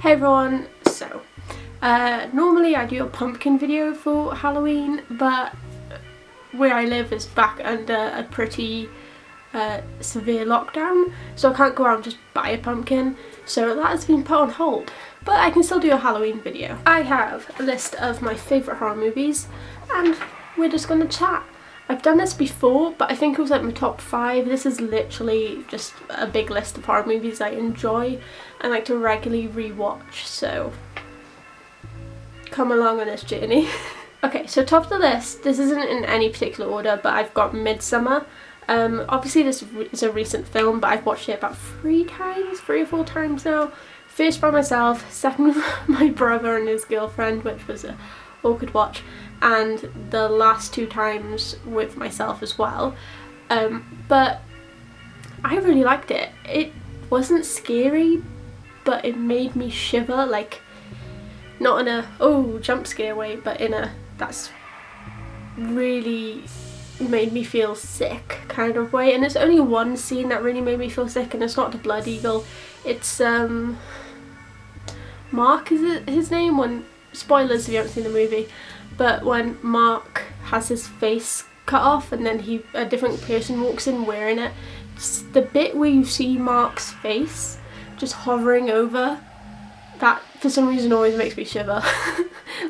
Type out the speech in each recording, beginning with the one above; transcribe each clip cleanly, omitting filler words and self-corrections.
Hey everyone, so normally I do a pumpkin video for Halloween, but where I live is back under a pretty severe lockdown, so I can't go out and just buy a pumpkin, so that has been put on hold. But I can still do a Halloween video. I have a list of my favourite horror movies and we're just gonna chat. I've done this before, but I think it was like my top 5. This is literally just a big list of horror movies I enjoy and like to regularly rewatch, so come along on this journey. Okay, so top of the list, this isn't in any particular order, but I've got Midsummer. Obviously this is a recent film, but I've watched it about 3 or 4 times now. First by myself, second with my brother and his girlfriend, which was a awkward watch, and the last 2 times with myself as well. But I really liked it. It wasn't scary, but it made me shiver, like not in a oh jump scare way, but in a that's really made me feel sick kind of way. And there's only one scene that really made me feel sick, and it's not the blood eagle, it's Mark, is it his name? When, spoilers if you haven't seen the movie, but when Mark has his face cut off and then a different person walks in wearing it, just the bit where you see Mark's face just hovering over, that for some reason always makes me shiver.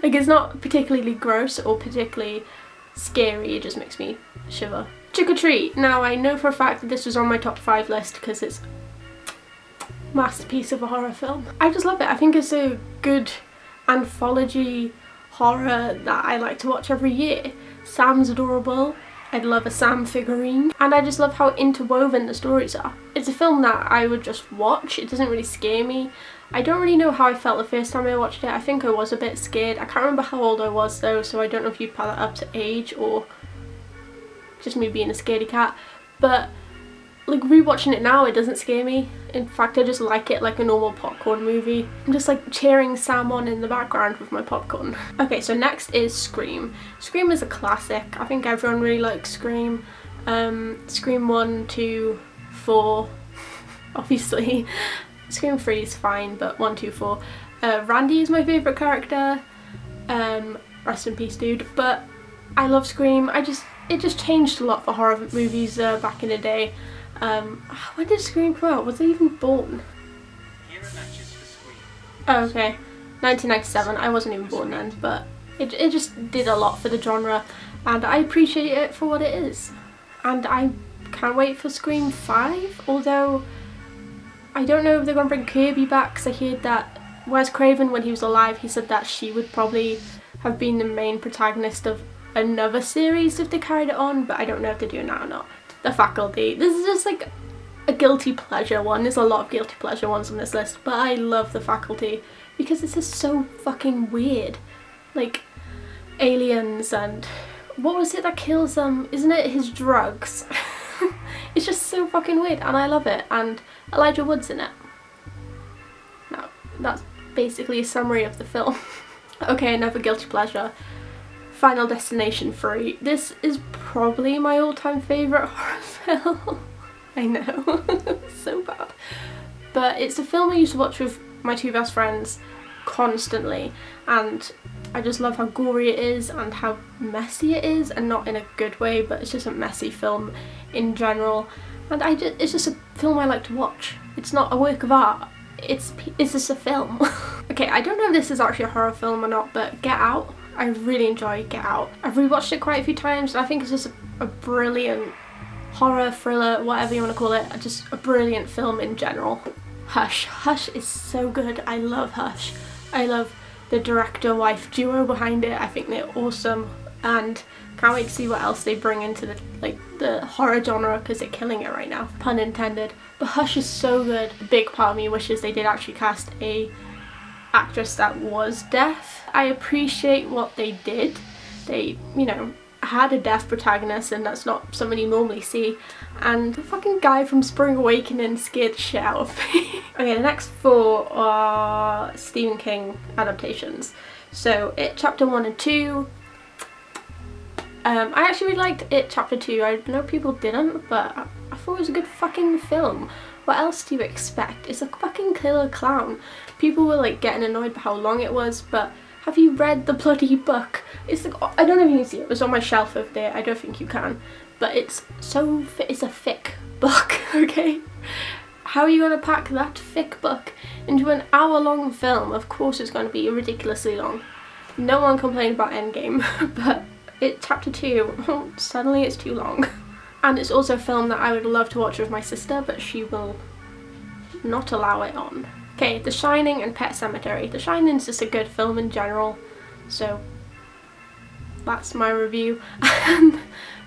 Like, it's not particularly gross or particularly scary, it just makes me shiver. Trick or Treat. Now I know for a fact that this was on my top 5 list because it's a masterpiece of a horror film. I just love it. I think it's a good anthology horror that I like to watch every year. Sam's adorable. I'd love a Sam figurine, and I just love how interwoven the stories are. It's a film that I would just watch. It doesn't really scare me. I don't really know how I felt the first time I watched it. I think I was a bit scared. I can't remember how old I was though, so I don't know if you'd put that up to age or just me being a scaredy cat. But like, rewatching it now, it doesn't scare me. In fact, I just like it like a normal popcorn movie. I'm just like cheering Sam on in the background with my popcorn. Okay, so next is Scream. Scream is a classic. I think everyone really likes Scream. Scream 1, 2, 4, obviously. Scream 3 is fine, but 1, 2, 4. Randy is my favourite character. Rest in peace, dude. But I love Scream. It just changed a lot for horror movies back in the day. When did Scream come out? Was I even born? Oh, okay. 1997. I wasn't even born then, but it just did a lot for the genre, and I appreciate it for what it is. And I can't wait for Scream 5, although I don't know if they're going to bring Kirby back, because I heard that Wes Craven, when he was alive, he said that she would probably have been the main protagonist of another series if they carried it on, but I don't know if they're doing that or not. The Faculty. This is just like a guilty pleasure one. There's a lot of guilty pleasure ones on this list, but I love The Faculty because it's just so fucking weird. Like, aliens and what was it that kills them? Isn't it his drugs? It's just so fucking weird, and I love it. And Elijah Wood's in it. Now, that's basically a summary of the film. Okay, another guilty pleasure. Final Destination 3. This is probably my all-time favourite horror film. I know, so bad. But it's a film I used to watch with my 2 best friends constantly, and I just love how gory it is and how messy it is, and not in a good way, but it's just a messy film in general. And it's just a film I like to watch. It's not a work of art. It's just a film. Okay, I don't know if this is actually a horror film or not, but Get Out. I really enjoy Get Out. I've rewatched it quite a few times, and I think it's just a brilliant horror, thriller, whatever you want to call it, just a brilliant film in general. Hush. Hush is so good. I love Hush. I love the director-wife duo behind it. I think they're awesome, and can't wait to see what else they bring into the horror genre, because they're killing it right now. Pun intended. But Hush is so good. A big part of me wishes they did actually cast a actress that was deaf. I appreciate what they did. They, you know, had a deaf protagonist, and that's not something you normally see. And the fucking guy from Spring Awakening scared the shit out of me. Okay, the next 4 are Stephen King adaptations. So It Chapter 1 and 2. I actually really liked It Chapter 2. I know people didn't, but I thought it was a good fucking film. What else do you expect? It's a fucking killer clown. People were like getting annoyed by how long it was, but have you read the bloody book? It's like, I don't know if you can see it. It was on my shelf over there. I don't think you can, but it's a thick book, okay? How are you going to pack that thick book into an hour-long film? Of course it's going to be ridiculously long. No one complained about Endgame, but chapter 2, suddenly it's too long. And it's also a film that I would love to watch with my sister, but she will not allow it on. Okay, The Shining and Pet Sematary. The Shining is just a good film in general, so that's my review. And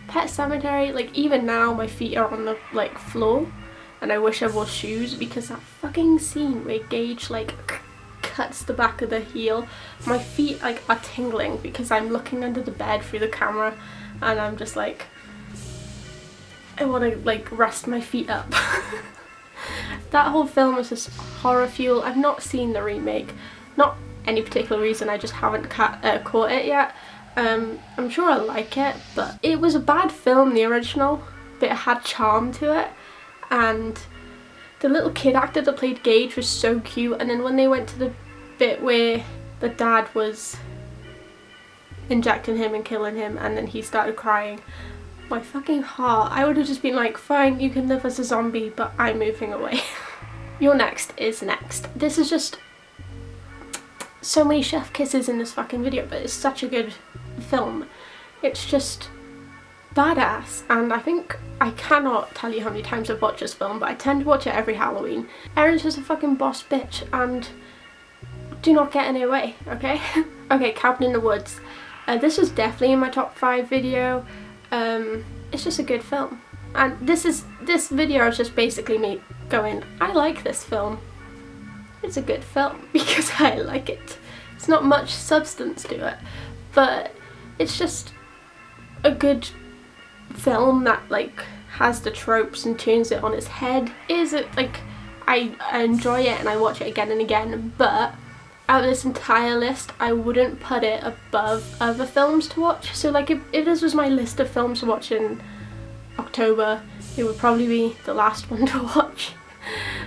Pet Sematary, like even now my feet are on the like floor, and I wish I wore shoes because that fucking scene where Gage like cuts the back of the heel, my feet like are tingling because I'm looking under the bed through the camera, and I'm just like, I want to like rest my feet up. That whole film is just horror fuel. I've not seen the remake, not any particular reason, I just haven't caught it yet. I'm sure I like it, but it was a bad film, the original, but it had charm to it, and the little kid actor that played Gage was so cute. And then when they went to the bit where the dad was injecting him and killing him and then he started crying, my fucking heart, I would have just been like, fine, you can live as a zombie, but I'm moving away. Your next is next. This is just so many chef kisses in this fucking video, but it's such a good film. It's just badass, and I think I cannot tell you how many times I've watched this film, but I tend to watch it every Halloween. Erin's just a fucking boss bitch, and do not get in her way, okay? Okay, Cabin in the Woods. This was definitely in my top 5 video. It's just a good film, and this video is just basically me going, I like this film. It's a good film because I like it. It's not much substance to it, but it's just a good film that like has the tropes and turns it on its head. Is it like I enjoy it and I watch it again and again, but out of this entire list I wouldn't put it above other films to watch. So like if this was my list of films to watch in October, it would probably be the last one to watch.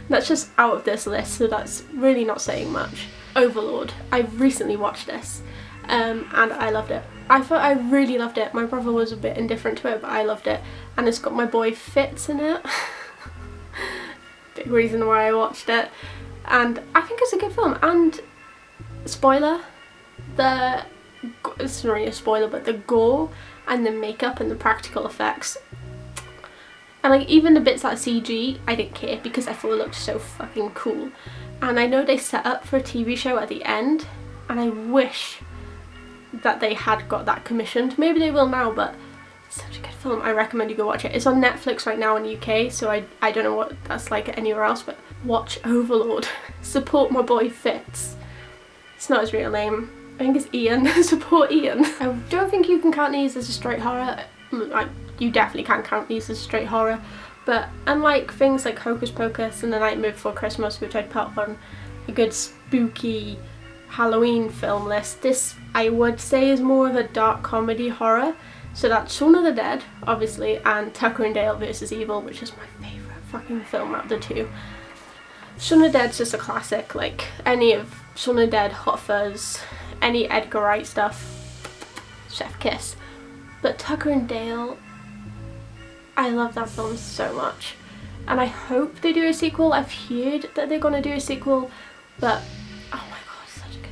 That's just out of this list, so that's really not saying much. Overlord. I've recently watched this and I loved it. I really loved it. My brother was a bit indifferent to it, but I loved it, and it's got my boy Fitz in it. Big reason why I watched it, and I think it's a good film. And spoiler, it's not really a spoiler, but the gore and the makeup and the practical effects, and like even the bits that are CG, I didn't care because I thought it looked so fucking cool. And I know they set up for a TV show at the end, and I wish that they had got that commissioned. Maybe they will now, but it's such a good film. I recommend you go watch it. It's on Netflix right now in the UK, so I don't know what that's like anywhere else, but watch Overlord. Support my boy Fitz. It's not his real name. I think it's Ian. Support Ian. I don't think you can count these as a straight horror. Like, you definitely can't count these as straight horror, but unlike things like Hocus Pocus and The Nightmare Before Christmas, which I'd put on a good spooky Halloween film list, this I would say is more of a dark comedy horror. So that's Shaun of the Dead, obviously, and Tucker and Dale vs. Evil, which is my favourite fucking film out of the two. Shaun of the Dead's just a classic, like any of Shaun of the Dead, Hot Fuzz, any Edgar Wright stuff, chef kiss. But Tucker and Dale, I love that film so much, and I hope they do a sequel. I've heard that they're gonna do a sequel, but oh my god, such a good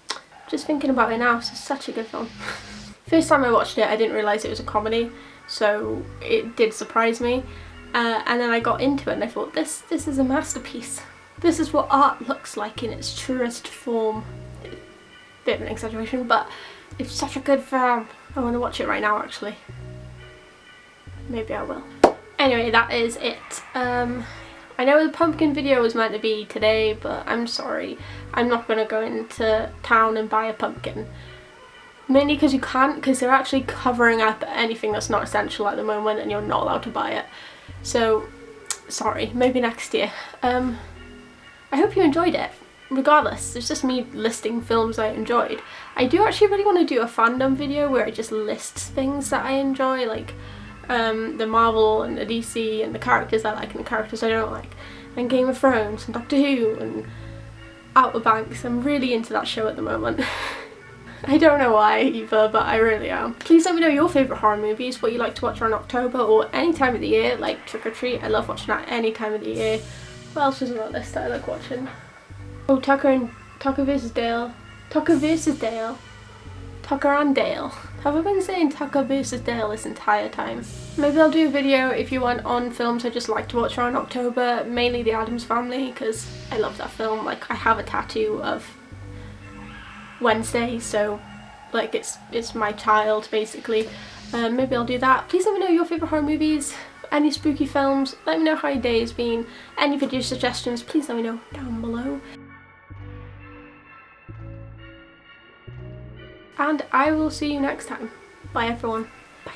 film. Just thinking about it now, it's such a good film. First time I watched it, I didn't realise it was a comedy, so it did surprise me. And then I got into it and I thought, this is a masterpiece. This is what art looks like in its truest form. Bit of an exaggeration, but it's such a good film. I want to watch it right now, actually. Maybe I will. Anyway, that is it. I know the pumpkin video was meant to be today, but I'm sorry. I'm not going to go into town and buy a pumpkin. Mainly because you can't, because they're actually covering up anything that's not essential at the moment and you're not allowed to buy it. So, sorry, maybe next year. I hope you enjoyed it. Regardless, it's just me listing films I enjoyed. I do actually really want to do a fandom video where I just list things that I enjoy, like the Marvel and the DC and the characters I like and the characters I don't like, and Game of Thrones and Doctor Who and Outer Banks. I'm really into that show at the moment. I don't know why either, but I really am. Please let me know your favourite horror movies, what you like to watch around October or any time of the year, like Trick or Treat. I love watching that any time of the year. What else is on that list that I like watching? Oh, Tucker vs. Dale. Tucker vs. Dale. Tucker and Dale. Have I been saying Tucker vs. Dale this entire time? Maybe I'll do a video if you want on films I just like to watch around October, mainly The Addams Family, because I love that film. Like, I have a tattoo of Wednesday, so like it's my child basically. Maybe I'll do that. Please let me know your favourite horror movies, any spooky films, let me know how your day has been, any video suggestions, please let me know down below. And I will see you next time. Bye everyone. Bye.